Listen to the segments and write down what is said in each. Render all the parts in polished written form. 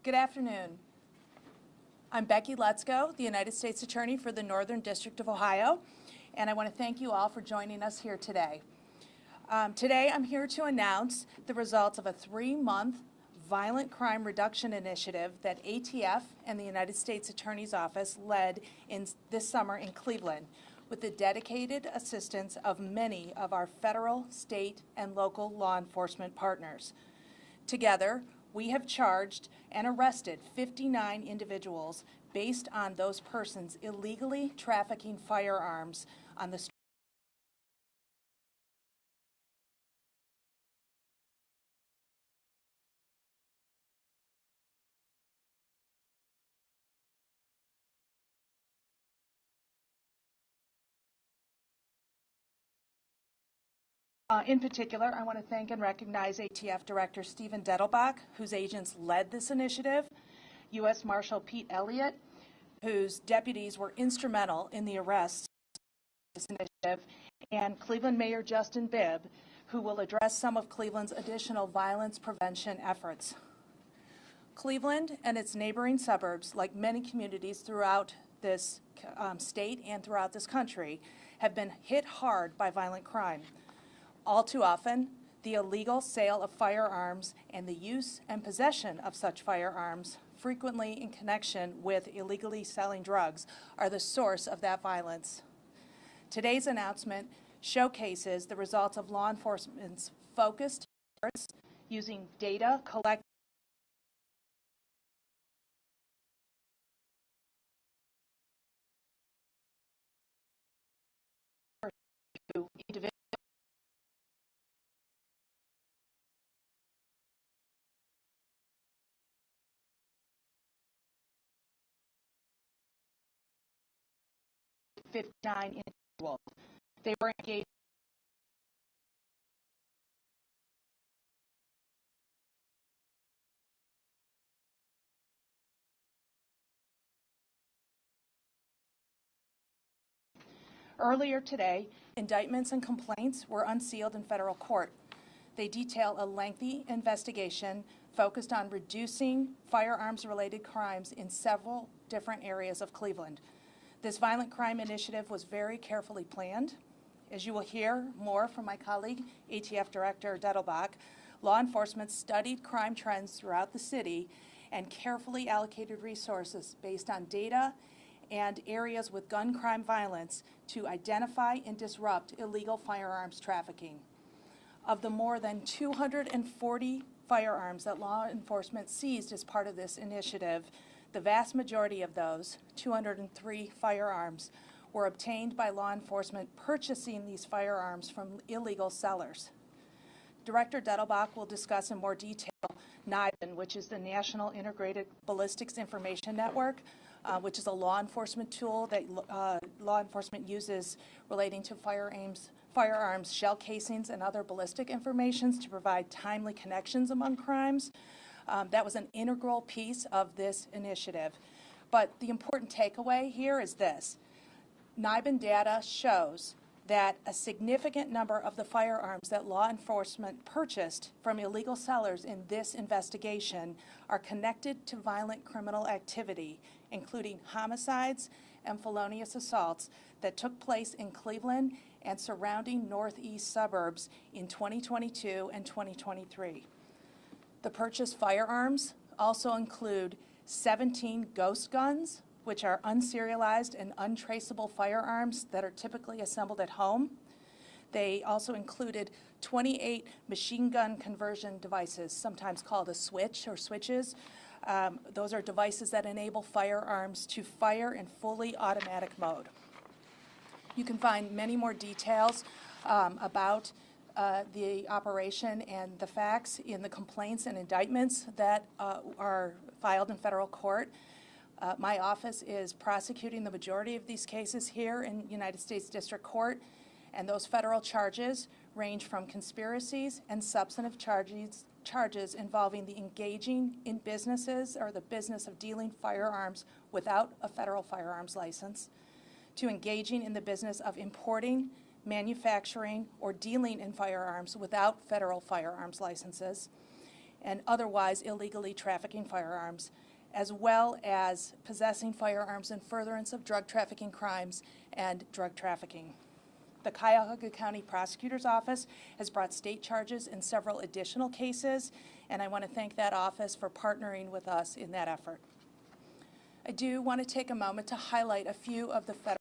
Good afternoon. I'm Becky Lutzko, the United States Attorney for the Northern District of Ohio, and I want to thank you all for joining us here today. Today I'm here to announce the results of a 3-month violent crime reduction initiative that ATF and the United States Attorney's Office led this summer in Cleveland, with the dedicated assistance of many of our federal, state, and local law enforcement partners. Together, we have charged and arrested 59 individuals based on those persons illegally trafficking firearms on the street. In particular, I want to thank and recognize ATF Director Stephen Dettelbach, whose agents led this initiative, U.S. Marshal Pete Elliott, whose deputies were instrumental in the arrests of this initiative, and Cleveland Mayor Justin Bibb, who will address some of Cleveland's additional violence prevention efforts. Cleveland and its neighboring suburbs, like many communities throughout this state and throughout this country, have been hit hard by violent crime. All too often, the illegal sale of firearms and the use and possession of such firearms, frequently in connection with illegally selling drugs, are the source of that violence. Today's announcement showcases the results of law enforcement's focused efforts using data collected to individuals. 59 individuals. They were engaged earlier today. Indictments and complaints were unsealed in federal court. They detail a lengthy investigation focused on reducing firearms-related crimes in several different areas of Cleveland. This violent crime initiative was very carefully planned. As you will hear more from my colleague, ATF Director Dettelbach, law enforcement studied crime trends throughout the city and carefully allocated resources based on data and areas with gun crime violence to identify and disrupt illegal firearms trafficking. Of the more than 240 firearms that law enforcement seized as part of this initiative, the vast majority of those, 203 firearms, were obtained by law enforcement purchasing these firearms from illegal sellers. Director Dettelbach will discuss in more detail NIBIN, which is the National Integrated Ballistics Information Network, which is a law enforcement tool that law enforcement uses relating to firearms, shell casings, and other ballistic informations to provide timely connections among crimes. That was an integral piece of this initiative. But the important takeaway here is this. NIBIN data shows that a significant number of the firearms that law enforcement purchased from illegal sellers in this investigation are connected to violent criminal activity, including homicides and felonious assaults that took place in Cleveland and surrounding northeast suburbs in 2022 and 2023. The purchased firearms also include 17 ghost guns, which are unserialized and untraceable firearms that are typically assembled at home. They also included 28 machine gun conversion devices, sometimes called a switch or switches. Those are devices that enable firearms to fire in fully automatic mode. You can find many more details about the operation and the facts in the complaints and indictments that are filed in federal court. My office is prosecuting the majority of these cases here in United States District Court, and those federal charges range from conspiracies and substantive charges involving the engaging in businesses or the business of dealing firearms without a federal firearms license, to engaging in the business of importing, manufacturing, or dealing in firearms without federal firearms licenses, and otherwise illegally trafficking firearms, as well as possessing firearms in furtherance of drug trafficking crimes and drug trafficking. The Cuyahoga County Prosecutor's Office has brought state charges in several additional cases, and I want to thank that office for partnering with us in that effort. I do want to take a moment to highlight a few of the federal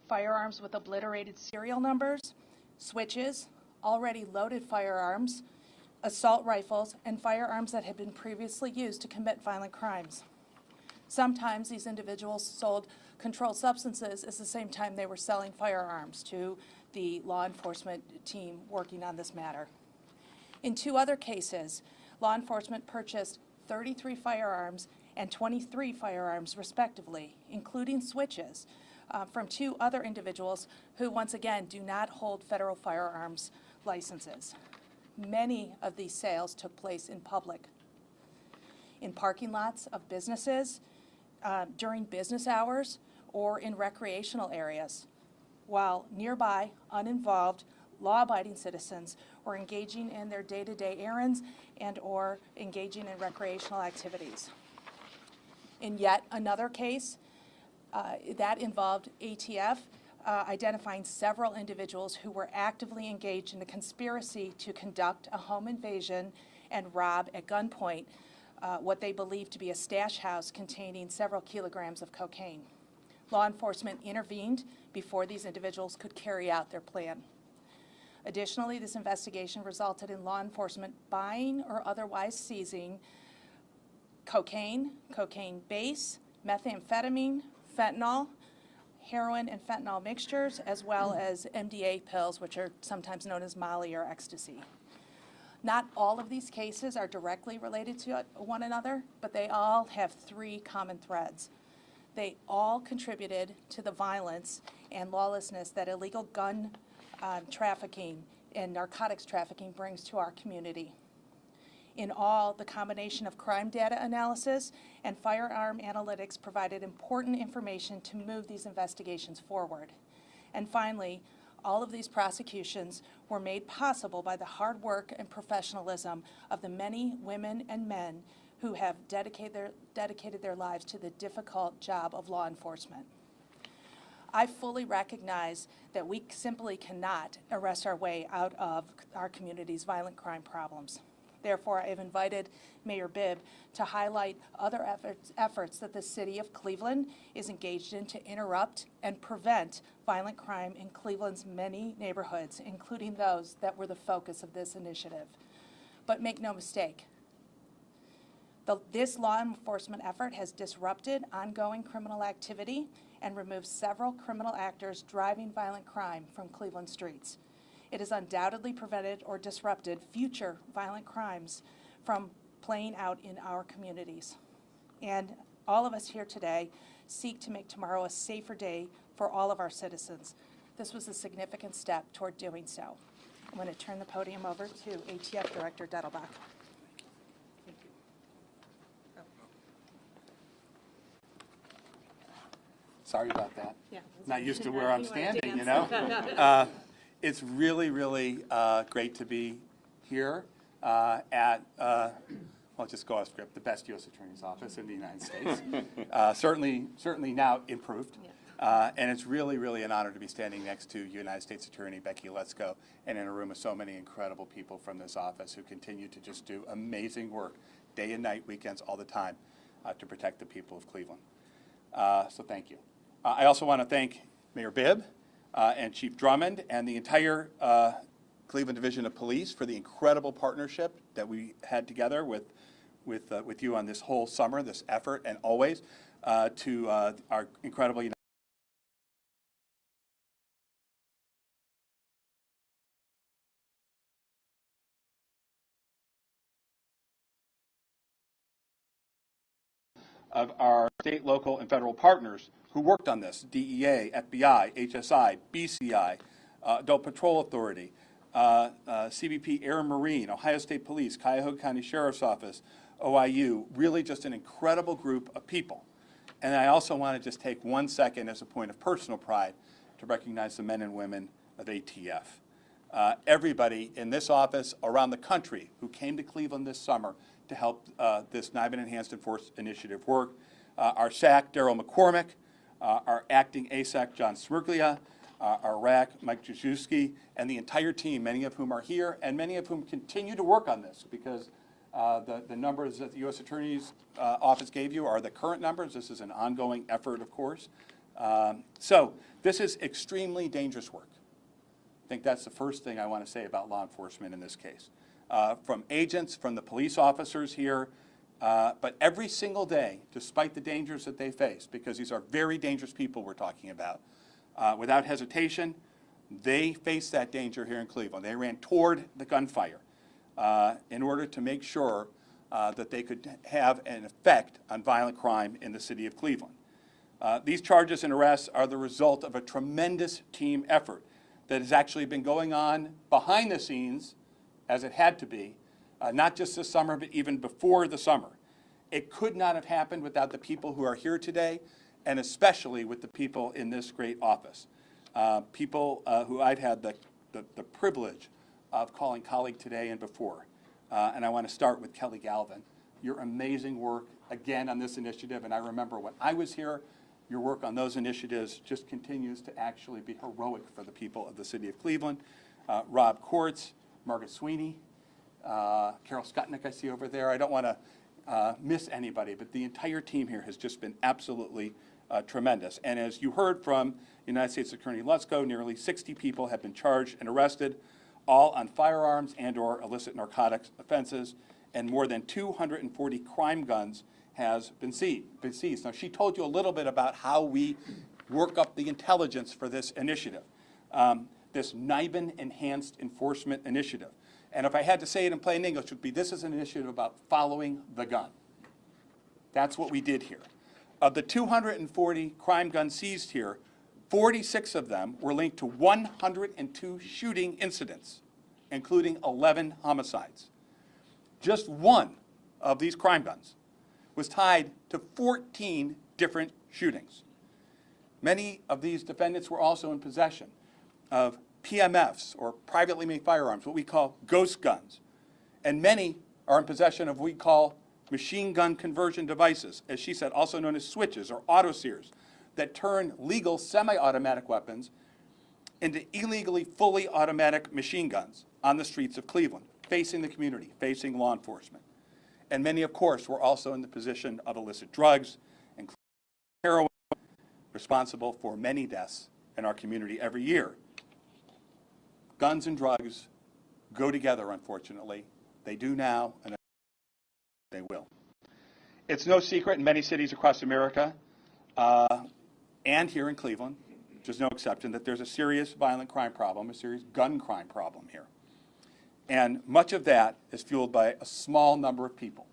firearms with obliterated serial numbers, switches, already loaded firearms, assault rifles, and firearms that had been previously used to commit violent crimes. Sometimes these individuals sold controlled substances at the same time they were selling firearms to the law enforcement team working on this matter. In two other cases, law enforcement purchased 33 firearms and 23 firearms respectively, including switches, from two other individuals who, once again, do not hold federal firearms licenses. Many of these sales took place in public, in parking lots of businesses, during business hours, or in recreational areas, while nearby, uninvolved, law-abiding citizens were engaging in their day-to-day errands and or engaging in recreational activities. In yet another case, that involved ATF identifying several individuals who were actively engaged in a conspiracy to conduct a home invasion and rob at gunpoint what they believed to be a stash house containing several kilograms of cocaine. Law enforcement intervened before these individuals could carry out their plan. Additionally, this investigation resulted in law enforcement buying or otherwise seizing cocaine, cocaine base, methamphetamine, fentanyl, heroin and fentanyl mixtures, as well as MDA pills, which are sometimes known as Molly or ecstasy. Not all of these cases are directly related to one another, but they all have three common threads. They all contributed to the violence and lawlessness that illegal gun trafficking and narcotics trafficking brings to our community. In all, the combination of crime data analysis and firearm analytics provided important information to move these investigations forward. And finally, all of these prosecutions were made possible by the hard work and professionalism of the many women and men who have dedicated their lives to the difficult job of law enforcement. I fully recognize that we simply cannot arrest our way out of our community's violent crime problems. Therefore, I have invited Mayor Bibb to highlight other efforts that the City of Cleveland is engaged in to interrupt and prevent violent crime in Cleveland's many neighborhoods, including those that were the focus of this initiative. But make no mistake, this law enforcement effort has disrupted ongoing criminal activity and removed several criminal actors driving violent crime from Cleveland streets. It has undoubtedly prevented or disrupted future violent crimes from playing out in our communities. And all of us here today seek to make tomorrow a safer day for all of our citizens. This was a significant step toward doing so. I'm going to turn the podium over to ATF Director Dettelbach. Sorry about that. Yeah, Not used to where I'm standing, you know. It's really, really great to be here at, I'll just go off script, the best U.S. Attorney's Office in the United States. Certainly now improved. And it's really, really an honor to be standing next to United States Attorney Becky Letzko and in a room of so many incredible people from this office who continue to just do amazing work day and night, weekends, all the time to protect the people of Cleveland. So thank you. I also want to thank Mayor Bibb and Chief Drummond and the entire Cleveland Division of Police for the incredible partnership that we had together with you on this whole summer, this effort, and always to our incredible of our state, local, and federal partners who worked on this: DEA, FBI, HSI, BCI, Adult Patrol Authority, CBP Air and Marine, Ohio State Police, Cuyahoga County Sheriff's Office, OIU, really just an incredible group of people. And I also want to just take 1 second as a point of personal pride to recognize the men and women of ATF. Everybody in this office around the country who came to Cleveland this summer to help this NIBIN Enhanced Enforced Initiative work. Our SAC, Daryl McCormick, our acting ASAC, John Smirglia, our RAC, Mike Jaszewski, and the entire team, many of whom are here, and many of whom continue to work on this, because the numbers that the U.S. Attorney's Office gave you are the current numbers. This is an ongoing effort, of course. So this is extremely dangerous work. I think that's the first thing I want to say about law enforcement in this case. From agents, from the police officers here, but every single day, despite the dangers that they face, because these are very dangerous people we're talking about, without hesitation, they face that danger here in Cleveland. They ran toward the gunfire in order to make sure that they could have an effect on violent crime in the city of Cleveland. These charges and arrests are the result of a tremendous team effort that has actually been going on behind the scenes, as it had to be, not just this summer, but even before the summer. It could not have happened without the people who are here today, and especially with the people in this great office. People who I've had the privilege of calling colleague today and before. And I want to start with Kelly Galvin. Your amazing work, again, on this initiative, and I remember when I was here, your work on those initiatives just continues to actually be heroic for the people of the city of Cleveland. Rob Kortz, Margaret Sweeney, Carol Skutnick I see over there. I don't want to miss anybody, but the entire team here has just been absolutely tremendous. And as you heard from United States Attorney Letzko, nearly 60 people have been charged and arrested, all on firearms and/or illicit narcotics offenses, and more than 240 crime guns has been seized. Now, she told you a little bit about how we work up the intelligence for this initiative, this NIBIN Enhanced Enforcement Initiative. And if I had to say it in plain English, it would be this is an initiative about following the gun. That's what we did here. Of the 240 crime guns seized here, 46 of them were linked to 102 shooting incidents, including 11 homicides. Just one of these crime guns was tied to 14 different shootings. Many of these defendants were also in possession of PMFs, or privately made firearms, what we call ghost guns. And many are in possession of what we call machine gun conversion devices, as she said, also known as switches or auto sears. that turn legal semi-automatic weapons into illegally fully automatic machine guns on the streets of Cleveland, facing the community, facing law enforcement. And many, of course, were also in the position of illicit drugs, including heroin, responsible for many deaths in our community every year. Guns and drugs go together, unfortunately. They do now, and they will. It's no secret in many cities across America, and here in Cleveland, which is no exception, that there's a serious violent crime problem, a serious gun crime problem here. And much of that is fueled by a small number of people.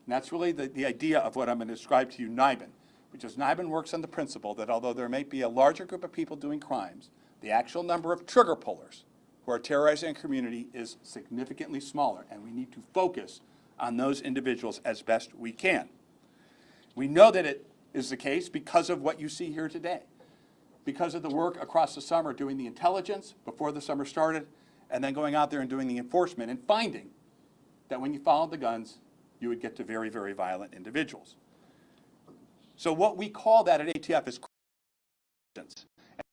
And that's really the idea of what I'm going to describe to you, NIBIN, which is NIBIN works on the principle that although there may be a larger group of people doing crimes, the actual number of trigger pullers who are terrorizing a community is significantly smaller, and we need to focus on those individuals as best we can. We know that it is the case because of what you see here today, because of the work across the summer doing the intelligence before the summer started, and then going out there and doing the enforcement and finding that when you followed the guns, you would get to very, very violent individuals. So what we call that at ATF is and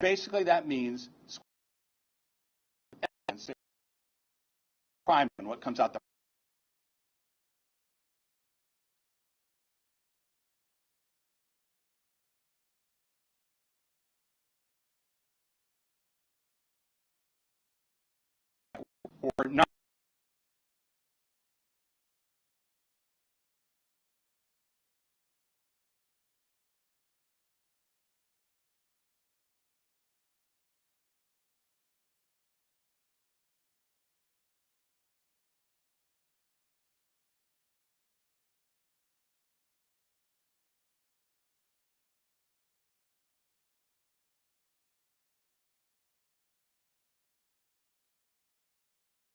basically that means crime and what comes out the or not.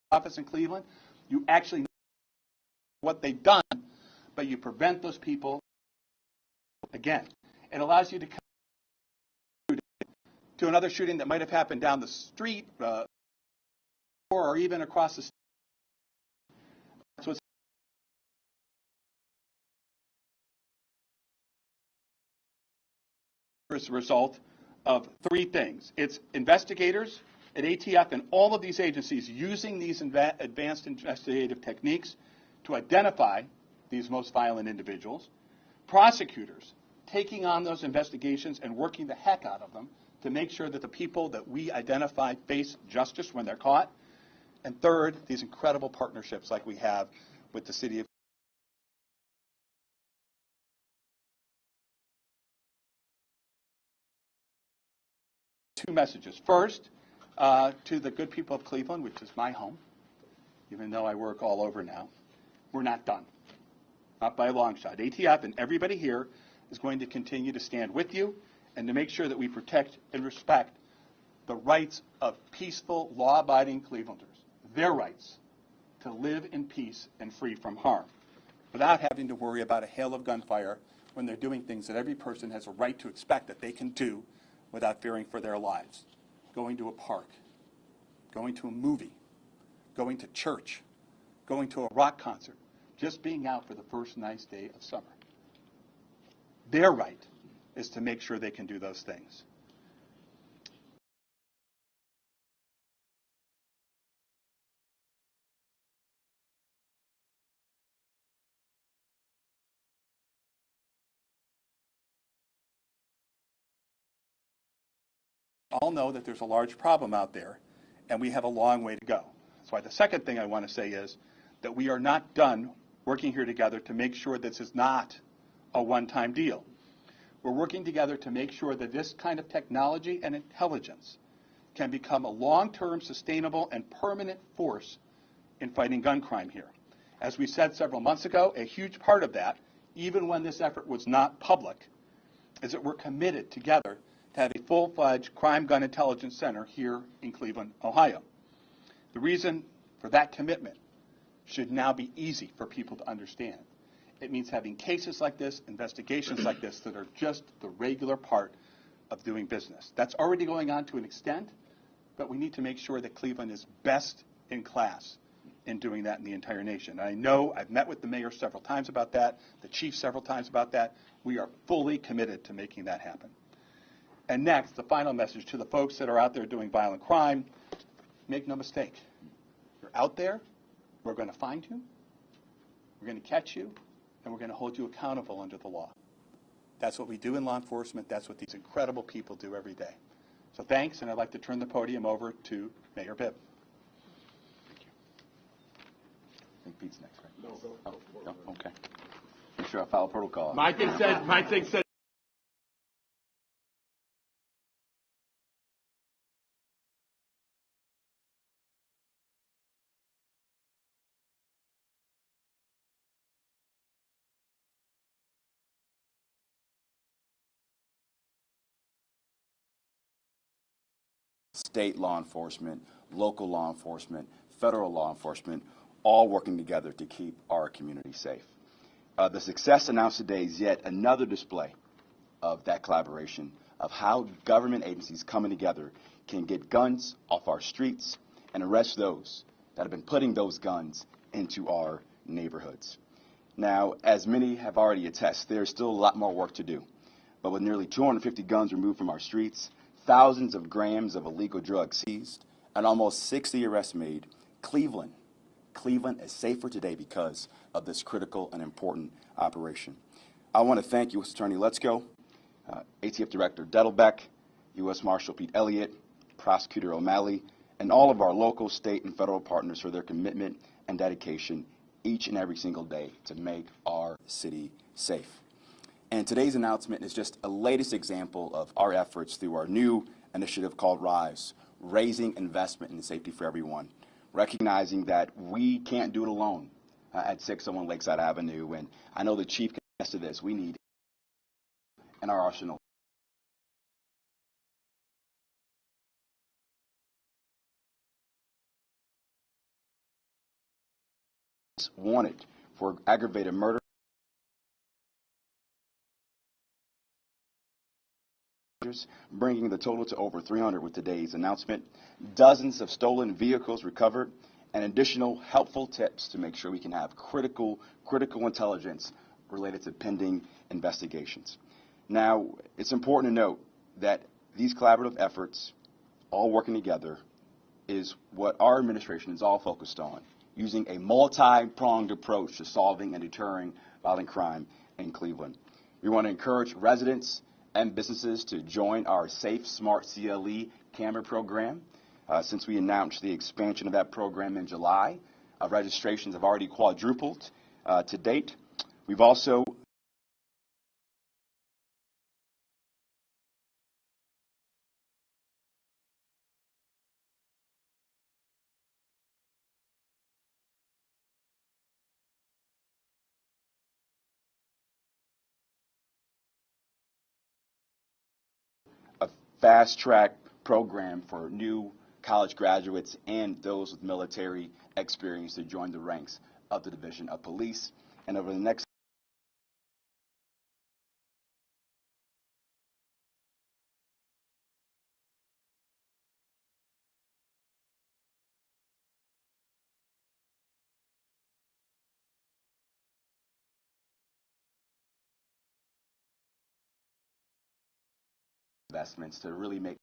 Office in Cleveland, you actually know what they've done, but you prevent those people again. It allows you to come to another shooting that might have happened down the street or even across the street. That's what's as a result of three things. It's investigators at ATF and all of these agencies using these advanced investigative techniques to identify these most violent individuals, prosecutors taking on those investigations and working the heck out of them to make sure that the people that we identify face justice when they're caught, and third, these incredible partnerships like we have with the city of two messages. First, to the good people of Cleveland, which is my home, even though I work all over now, we're not done. Not by a long shot. ATF and everybody here is going to continue to stand with you and to make sure that we protect and respect the rights of peaceful, law-abiding Clevelanders, their rights to live in peace and free from harm, without having to worry about a hail of gunfire when they're doing things that every person has a right to expect that they can do without fearing for their lives. Going to a park, going to a movie, going to church, going to a rock concert, just being out for the first nice day of summer. Their right is to make sure they can do those things. All know that there's a large problem out there, and we have a long way to go. That's why the second thing I want to say is that we are not done working here together to make sure this is not a one-time deal. We're working together to make sure that this kind of technology and intelligence can become a long-term, sustainable, and permanent force in fighting gun crime here. As we said several months ago, a huge part of that, even when this effort was not public, is that we're committed together to have a full-fledged crime gun intelligence center here in Cleveland, Ohio. The reason for that commitment should now be easy for people to understand. It means having cases like this, investigations like this, that are just the regular part of doing business. That's already going on to an extent, but we need to make sure that Cleveland is best in class in doing that in the entire nation. I know I've met with the mayor several times about that, the chief several times about that. We are fully committed to making that happen. And next, the final message to the folks that are out there doing violent crime, make no mistake. You're out there, we're going to find you, we're going to catch you, and we're going to hold you accountable under the law. That's what we do in law enforcement. That's what these incredible people do every day. So thanks, and I'd like to turn the podium over to Mayor Bibb. Thank you. I think Pete's next, right? No, okay. Make sure I follow protocol. My thing said. State law enforcement, local law enforcement, federal law enforcement, all working together to keep our community safe. The success announced today is yet another display of that collaboration, of how government agencies coming together can get guns off our streets and arrest those that have been putting those guns into our neighborhoods. Now, as many have already attested, there's still a lot more work to do. But with nearly 250 guns removed from our streets, thousands of grams of illegal drugs seized, and almost 60 arrests made, Cleveland is safer today because of this critical and important operation. I want to thank U.S. Attorney Letzko, ATF Director Dettelbeck, U.S. Marshal Pete Elliott, Prosecutor O'Malley, and all of our local, state, and federal partners for their commitment and dedication each and every single day to make our city safe. And today's announcement is just a latest example of our efforts through our new initiative called RISE, Raising Investment in Safety for Everyone, recognizing that we can't do it alone at 601 Lakeside Avenue. And I know the chief can attest to this. We need in our arsenal. Wanted for aggravated murder, bringing the total to over 300 with today's announcement. Dozens of stolen vehicles recovered, and additional helpful tips to make sure we can have critical intelligence related to pending investigations. Now, it's important to note that these collaborative efforts, all working together, is what our administration is all focused on, using a multi-pronged approach to solving and deterring violent crime in Cleveland. We want to encourage residents and businesses to join our Safe Smart CLE camera program. Since we announced the expansion of that program in July, registrations have already quadrupled to date. We've also a fast-track program for new college graduates and those with military experience to join the ranks of the Division of Police. And over the next investments to really make